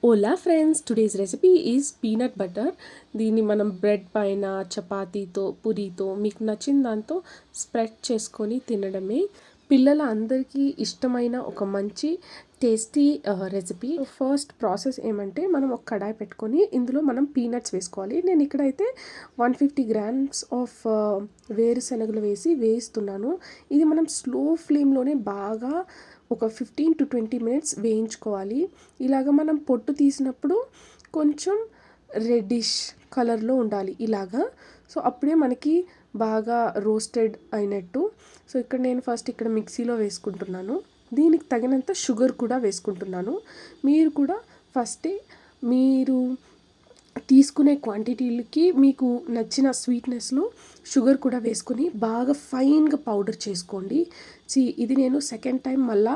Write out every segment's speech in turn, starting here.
Ola friends, today's recipe is peanut butter. దీన్ని మనం bread పైన చపాతీతో పూరీతో మీకు నచ్చిన దాంతో స్ప్రెడ్ చేసుకొని తినడమే. పిల్లల అందరికీ ఇష్టమైన ఒక మంచి టేస్టీ రెసిపీ. ఫస్ట్ ప్రాసెస్ ఏమంటే, మనం ఒక కడాయి పెట్టుకొని ఇందులో మనం పీనట్స్ వేసుకోవాలి. నేను ఇక్కడైతే 150 గ్రామ్స్ ఆఫ్ వేరుశనగలు వేయిస్తున్నాను. ఇది మనం స్లో ఫ్లేమ్లోనే బాగా ఒక 15 to 20 మినిట్స్ వేయించుకోవాలి. ఇలాగ మనం పొట్టు తీసినప్పుడు కొంచెం రెడ్డిష్ కలర్లో ఉండాలి ఇలాగా. సో అప్పుడే మనకి బాగా రోస్టెడ్ అయినట్టు. సో ఇక్కడ నేను ఫస్ట్ మిక్సీలో వేసుకుంటున్నాను. దీనికి తగినంత షుగర్ కూడా వేసుకుంటున్నాను. మీరు కూడా ఫస్టే మీరు తీసుకునే క్వాంటిటీలకి మీకు నచ్చిన స్వీట్నెస్లో షుగర్ కూడా వేసుకొని బాగా ఫైన్గా పౌడర్ చేసుకోండి. ఇది నేను సెకండ్ టైం మళ్ళా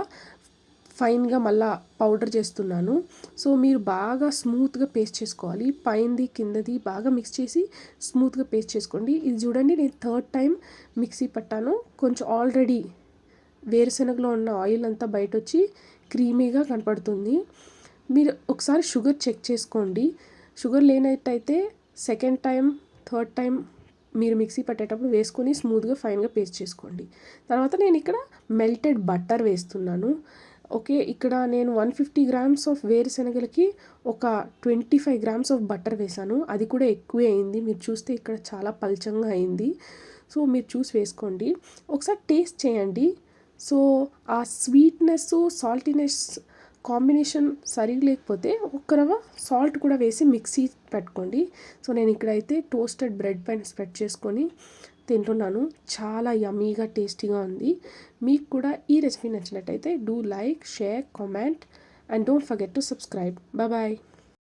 ఫైన్గా మళ్ళా పౌడర్ చేస్తున్నాను. సో మీరు బాగా స్మూత్గా పేస్ట్ చేసుకోవాలి. పైనది కిందది బాగా మిక్స్ చేసి స్మూత్గా పేస్ట్ చేసుకోండి. ఇది చూడండి, నేను థర్డ్ టైం మిక్సీ పట్టాను. కొంచెం ఆల్రెడీ వేరుశనగలో ఉన్న ఆయిల్ అంతా బయట వచ్చి క్రీమీగా కనపడుతుంది. మీరు ఒకసారి షుగర్ చెక్ చేసుకోండి. షుగర్ లేనట్టయితే సెకండ్ టైం థర్డ్ టైం మీరు మిక్సీ పట్టేటప్పుడు వేసుకొని స్మూత్గా ఫైన్గా పేస్ట్ చేసుకోండి. తర్వాత నేను ఇక్కడ మెల్టెడ్ బటర్ వేస్తున్నాను. ఓకే, ఇక్కడ నేను 150 గ్రామ్స్ ఆఫ్ వేరుశనగలకి ఒక 25 గ్రామ్స్ ఆఫ్ బటర్ వేసాను. అది కూడా ఎక్కువే అయింది. మీరు చూస్తే ఇక్కడ చాలా పల్చంగా అయింది. సో మీరు చూసి వేసుకోండి. ఒకసారి టేస్ట్ చేయండి. సో ఆ స్వీట్నెస్ సాల్టీనెస్ కాంబినేషన్ సరిగా లేకపోతే ఒక్క రవ్వ సాల్ట్ కూడా వేసి మిక్సీ పెట్టుకోండి. సో నేను ఇక్కడైతే టోస్టెడ్ బ్రెడ్ పైన స్ప్రెడ్ చేసుకొని తింటున్నాను. చాలా యమ్మీగా టేస్టీగా ఉంది. మీకు కూడా ఈ రెసిపీ నచ్చినట్టయితే do like, share, comment and don't forget to subscribe. Bye.